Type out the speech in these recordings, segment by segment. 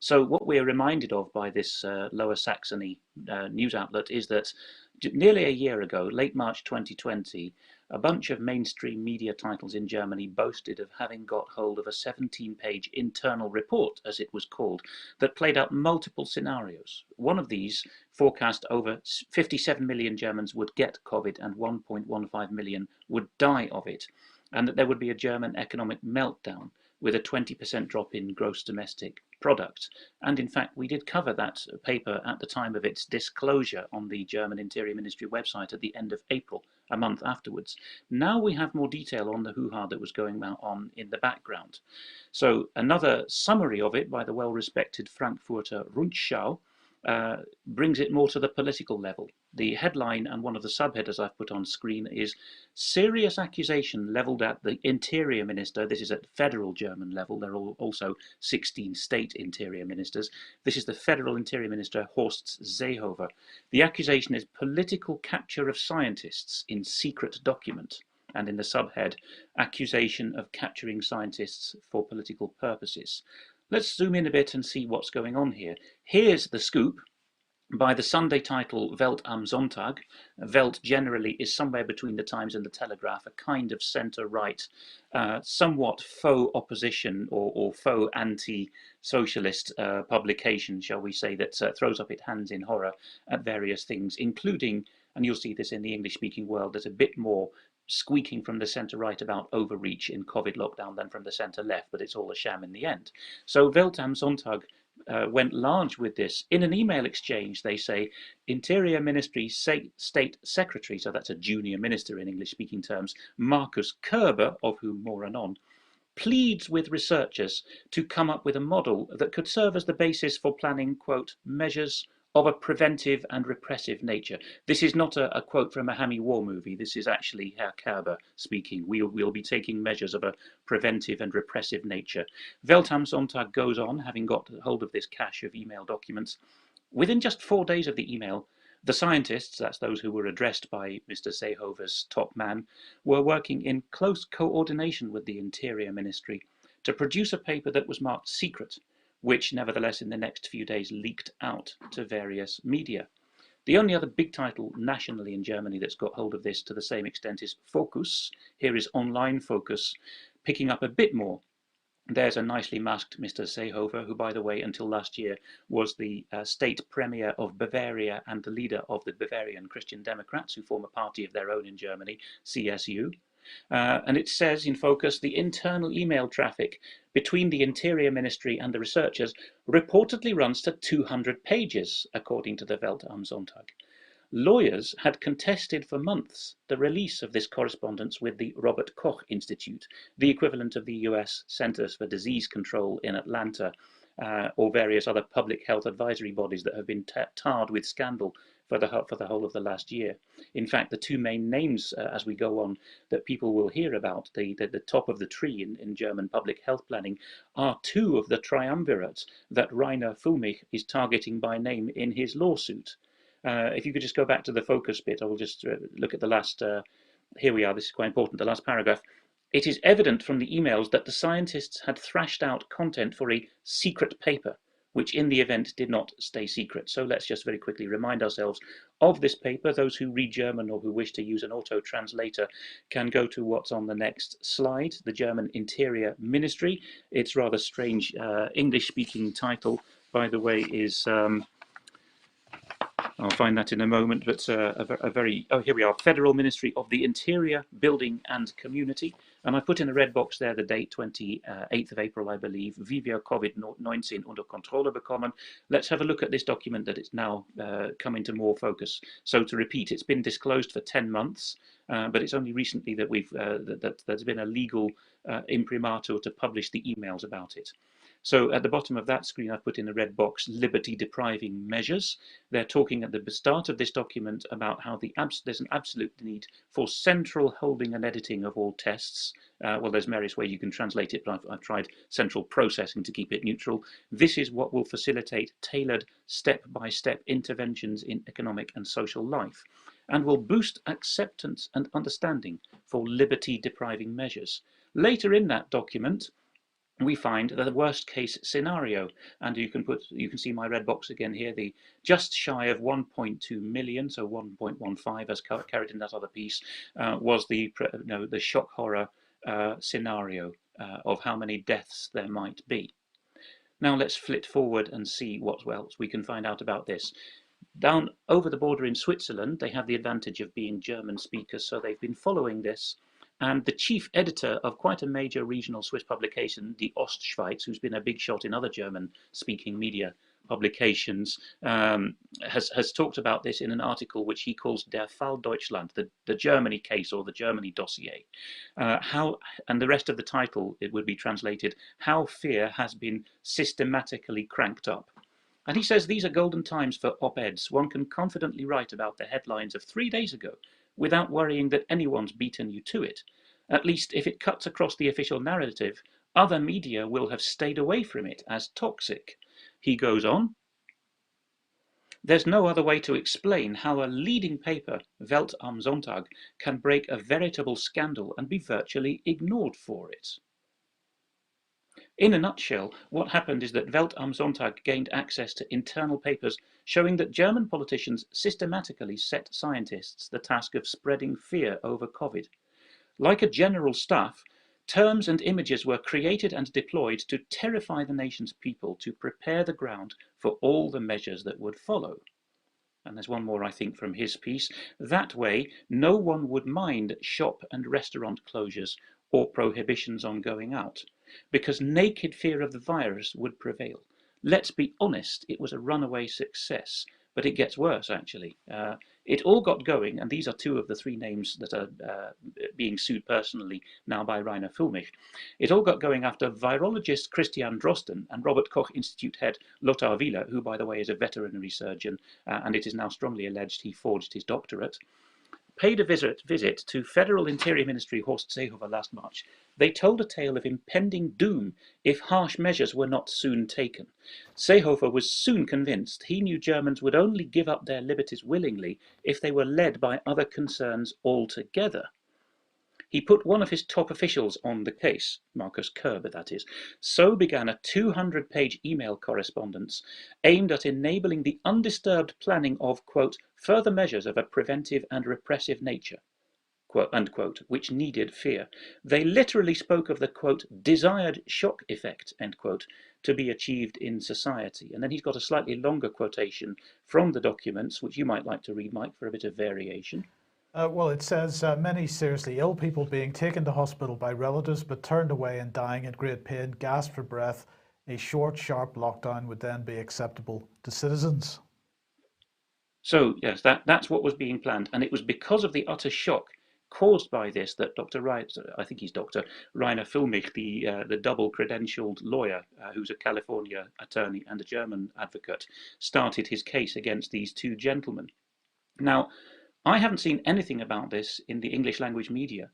So what we're reminded of by this Lower Saxony news outlet is that nearly a year ago, late March 2020, a bunch of mainstream media titles in Germany boasted of having got hold of a 17-page internal report, as it was called, that played out multiple scenarios. One of these forecast over 57 million Germans would get COVID and 1.15 million would die of it, and that there would be a German economic meltdown with a 20% drop in gross domestic product. And in fact, we did cover that paper at the time of its disclosure on the German Interior Ministry website at the end of April, a month afterwards. Now we have more detail on the hoo-ha that was going on in the background. So another summary of it by the well-respected Frankfurter Rundschau brings it more to the political level. The headline and one of the subheaders I've put on screen is "Serious accusation levelled at the Interior Minister." This is at federal German level. There are also 16 state interior ministers. This is the federal Interior Minister Horst Seehofer. The accusation is political capture of scientists in secret document. And in the subhead, accusation of capturing scientists for political purposes. Let's zoom in a bit and see what's going on here. Here's the scoop by the Sunday title Welt am Sonntag. Welt generally is somewhere between the Times and the Telegraph, a kind of centre-right, somewhat faux opposition or faux anti-socialist publication, shall we say, that throws up its hands in horror at various things, including, and you'll see this in the English-speaking world, there's a bit more squeaking from the centre-right about overreach in COVID lockdown than from the centre-left, but it's all a sham in the end. So Welt am Sonntag went large with this. In an email exchange, they say, Interior Ministry State Secretary, so that's a junior minister in English-speaking terms, Markus Körber, of whom more anon, pleads with researchers to come up with a model that could serve as the basis for planning, quote, measures of a preventive and repressive nature. This is not a quote from a hammy war movie. This is actually Herr Kerber speaking. We'll be taking measures of a preventive and repressive nature. Welt am Sonntag goes on, having got hold of this cache of email documents. Within just 4 days of the email, the scientists, that's those who were addressed by Mr. Seehofer's top man, were working in close coordination with the Interior Ministry to produce a paper that was marked secret, which nevertheless in the next few days leaked out to various media. The only other big title nationally in Germany that's got hold of this to the same extent is Focus. Here is Online Focus, picking up a bit more. There's a nicely masked Mr. Seehofer, who, by the way, until last year was the state premier of Bavaria and the leader of the Bavarian Christian Democrats, who form a party of their own in Germany, CSU. And it says in Focus, the internal email traffic between the Interior Ministry and the researchers reportedly runs to 200 pages, according to the Welt am Sonntag. Lawyers had contested for months the release of this correspondence with the Robert Koch Institute, the equivalent of the US Centers for Disease Control in Atlanta, or various other public health advisory bodies that have been tarred with scandal for the whole of the last year. In fact, the two main names as we go on that people will hear about, the top of the tree in German public health planning, are two of the triumvirates that Rainer Fulmich is targeting by name in his lawsuit. If you could just go back to the Focus bit, I will just look at the last, here we are, this is quite important, the last paragraph. It is evident from the emails that the scientists had thrashed out content for a secret paper, which in the event did not stay secret. So let's just very quickly remind ourselves of this paper. Those who read German or who wish to use an auto-translator can go to what's on the next slide, the German Interior Ministry. Its rather strange English-speaking title, by the way, is... I'll find that in a moment, but a very, oh, here we are, Federal Ministry of the Interior, Building and Community. And I put in a red box there the date, 28th of April, I believe, wie wir COVID-19 unter Kontrolle bekommen. Let's have a look at this document that it's now come into more focus. So to repeat, it's been disclosed for 10 months, but it's only recently that there's been a legal imprimatur to publish the emails about it. So at the bottom of that screen, I've put in the red box, liberty-depriving measures. They're talking at the start of this document about how there's an absolute need for central holding and editing of all tests. Well, there's various ways you can translate it, but I've tried central processing to keep it neutral. This is what will facilitate tailored step-by-step interventions in economic and social life, and will boost acceptance and understanding for liberty-depriving measures. Later in that document, we find the worst case scenario, and you can see my red box again here, the just shy of 1.2 million, so 1.15 as carried in that other piece, was the the shock horror scenario of how many deaths there might be. Now let's flit forward and see what else we can find out about this. Down over the border in Switzerland, they have the advantage of being German speakers, so they've been following this. And the chief editor of quite a major regional Swiss publication, Die Ostschweiz, who's been a big shot in other German-speaking media publications, has talked about this in an article which he calls Der Fall Deutschland, the Germany case or the Germany dossier. And the rest of the title, it would be translated, How Fear Has Been Systematically Cranked Up. And he says these are golden times for op-eds. One can confidently write about the headlines of 3 days ago without worrying that anyone's beaten you to it. At least if it cuts across the official narrative, other media will have stayed away from it as toxic. He goes on, there's no other way to explain how a leading paper, Welt am Sonntag, can break a veritable scandal and be virtually ignored for it. In a nutshell, what happened is that Welt am Sonntag gained access to internal papers showing that German politicians systematically set scientists the task of spreading fear over COVID. Like a general staff, terms and images were created and deployed to terrify the nation's people to prepare the ground for all the measures that would follow. And there's one more, I think, from his piece. That way, no one would mind shop and restaurant closures or prohibitions on going out, because naked fear of the virus would prevail. Let's be honest, it was a runaway success, but it gets worse, actually. It all got going, and these are two of the three names that are being sued personally now by Rainer Füllmich. It all got going after virologist Christian Drosten and Robert Koch Institute head Lothar Wieler, who, by the way, is a veterinary surgeon, and it is now strongly alleged he forged his doctorate, paid a visit to Federal Interior Ministry Horst Seehofer last March. They told a tale of impending doom if harsh measures were not soon taken. Seehofer was soon convinced he knew Germans would only give up their liberties willingly if they were led by other concerns altogether. He put one of his top officials on the case, Markus Körber that is. So began a 200-page email correspondence aimed at enabling the undisturbed planning of, quote, further measures of a preventive and repressive nature, quote, unquote, which needed fear. They literally spoke of the, quote, desired shock effect, end quote, to be achieved in society. And then he's got a slightly longer quotation from the documents, which you might like to read, Mike, for a bit of variation. Well, it says many seriously ill people being taken to hospital by relatives but turned away and dying in great pain, gasp for breath. A short, sharp lockdown would then be acceptable to citizens. So, yes, that's what was being planned. And it was because of the utter shock caused by this that I think he's Dr. Rainer Füllmich, the double-credentialed lawyer who's a California attorney and a German advocate, started his case against these two gentlemen. Now, I haven't seen anything about this in the English language media,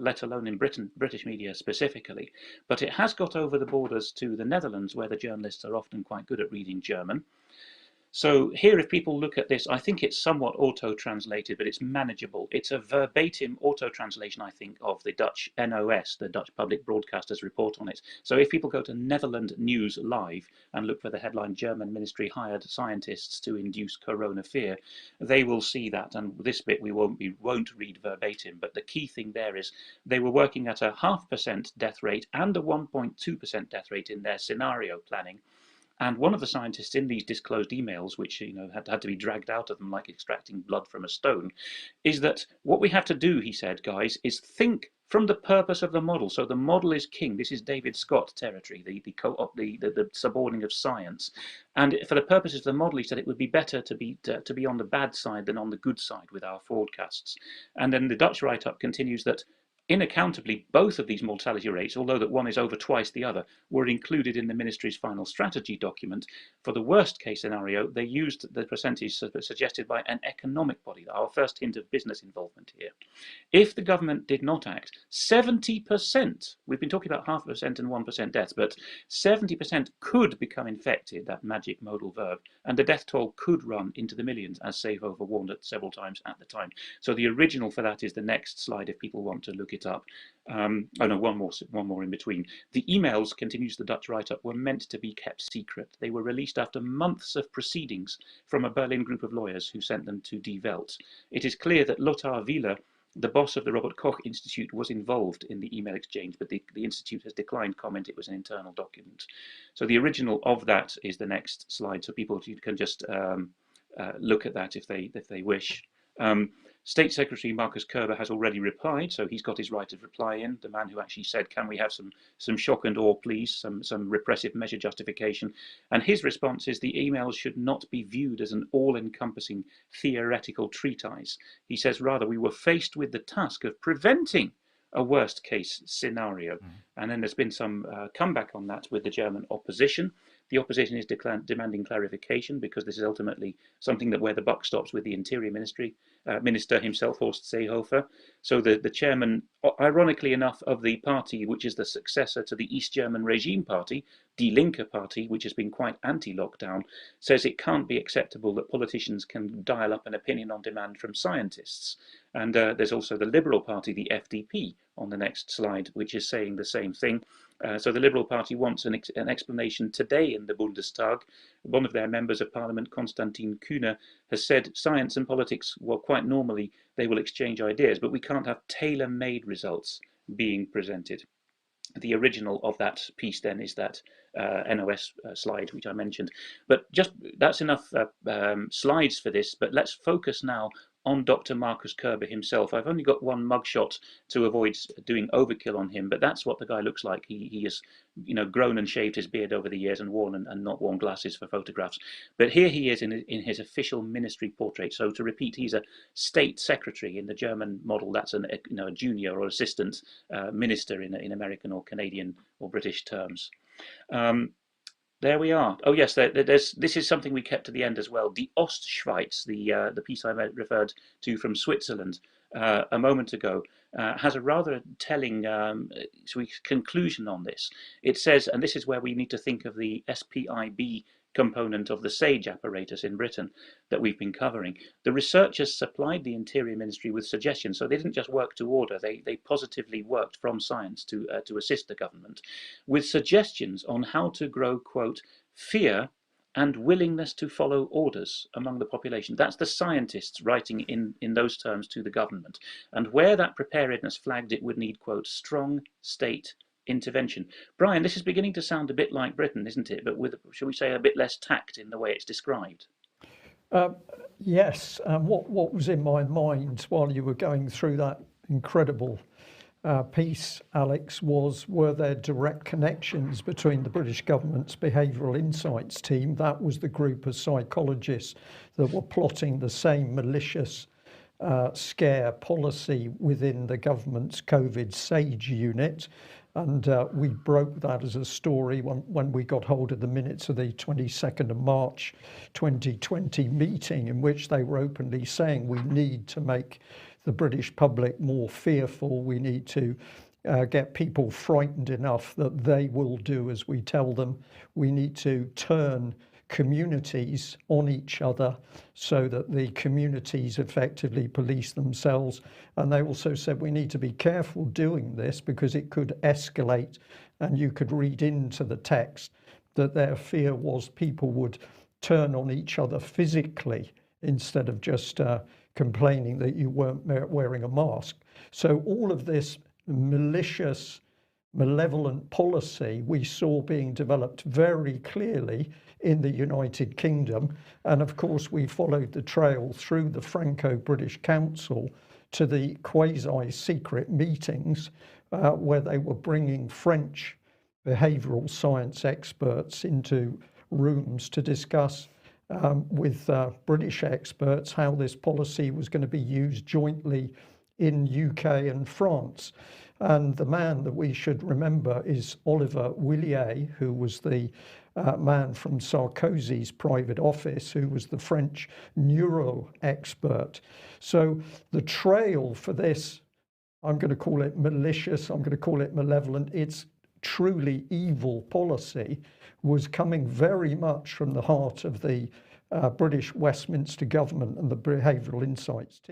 let alone in British media specifically, but it has got over the borders to the Netherlands, where the journalists are often quite good at reading German. So here, if people look at this, I think it's somewhat auto-translated, but it's manageable. It's a verbatim auto-translation, I think, of the Dutch NOS, the Dutch Public Broadcasters report on it. So if people go to Netherlands News Live and look for the headline, German ministry hired scientists to induce corona fear, they will see that. And this bit we won't read verbatim, but the key thing there is they were working at a 0.5% death rate and a 1.2% death rate in their scenario planning. And one of the scientists in these disclosed emails, which had to be dragged out of them like extracting blood from a stone, is that what we have to do, he said, guys, is think from the purpose of the model. So the model is king. This is David Scott territory, the subordinating of science. And for the purposes of the model, he said it would be better to be on the bad side than on the good side with our forecasts. And then the Dutch write-up continues that inaccountably, both of these mortality rates, although that one is over twice the other, were included in the ministry's final strategy document. For the worst case scenario, they used the percentage suggested by an economic body, our first hint of business involvement here. If the government did not act, 70%, we've been talking about 0.5% and 1% deaths, but 70% could become infected, that magic modal verb, and the death toll could run into the millions, as Seehofer warned it several times at the time. So the original for that is the next slide if people want to look it it up. Oh no, one more in between. The emails, continues the Dutch write-up, were meant to be kept secret. They were released after months of proceedings from a Berlin group of lawyers who sent them to Die Welt. It is clear that Lothar Wieler, the boss of the Robert Koch Institute, was involved in the email exchange, but the Institute has declined comment. It was an internal document. So the original of that is the next slide, so people can just look at that if they wish. State Secretary Markus Kerber has already replied, so he's got his right of reply in. The man who actually said, "Can we have some shock and awe, please? Some repressive measure justification?" And his response is the emails should not be viewed as an all-encompassing theoretical treatise. He says rather we were faced with the task of preventing a worst-case scenario. And then there's been some comeback on that with the German opposition. The opposition is demanding clarification because this is ultimately something that where the buck stops with the Interior Minister himself, Horst Seehofer. So the chairman, ironically enough, of the party which is the successor to the East German regime party, Die Linke Party, which has been quite anti-lockdown, says it can't be acceptable that politicians can dial up an opinion on demand from scientists. And there's also the Liberal Party, the FDP, on the next slide, which is saying the same thing. So the Liberal Party wants an explanation today in the Bundestag. One of their members of parliament, Konstantin Kühne, has said science and politics, well, quite normally they will exchange ideas, but we can't have tailor-made results being presented. The original of that piece then is that NOS slide which I mentioned. But just that's enough slides for this, but let's focus now on Dr. Markus Kerber himself. I've only got one mugshot to avoid doing overkill on him, but that's what the guy looks like. He has, grown and shaved his beard over the years and worn and not worn glasses for photographs. But here he is in his official ministry portrait. So to repeat, he's a state secretary. In the German model, that's a junior or assistant minister in American or Canadian or British terms. There we are. Oh yes, this is something we kept to the end as well. Die Ostschweiz, the piece I referred to from Switzerland a moment ago, has a rather telling conclusion on this. It says, and this is where we need to think of the SPIB component of the SAGE apparatus in Britain that we've been covering. The researchers supplied the Interior Ministry with suggestions, so they didn't just work to order, they positively worked from science to assist the government with suggestions on how to grow, quote, fear and willingness to follow orders among the population. That's the scientists writing in those terms to the government. And where that preparedness flagged it would need, quote, strong state intervention. Brian, this is beginning to sound a bit like Britain, isn't it? But with, shall we say, a bit less tact in the way it's described. Yes. What was in my mind while you were going through that incredible piece, Alex, were there direct connections between the British government's Behavioural Insights team, that was the group of psychologists that were plotting the same malicious scare policy within the government's COVID SAGE unit. And we broke that as a story when we got hold of the minutes of the 22nd of March 2020 meeting, in which they were openly saying we need to make the British public more fearful. We need to get people frightened enough that they will do as we tell them. We need to turn communities on each other so that the communities effectively police themselves. And they also said we need to be careful doing this because it could escalate, and you could read into the text that their fear was people would turn on each other physically instead of just complaining that you weren't wearing a mask. So all of this malicious, malevolent policy we saw being developed very clearly in the United Kingdom. And of course, we followed the trail through the Franco-British Council to the quasi-secret meetings where they were bringing French behavioural science experts into rooms to discuss with British experts how this policy was going to be used jointly in UK and France. And the man that we should remember is Oliver Willier, who was the man from Sarkozy's private office, who was the French neuro expert. So the trail for this, I'm going to call it malicious, I'm going to call it malevolent, it's truly evil policy, was coming very much from the heart of the British Westminster government and the Behavioural Insights team.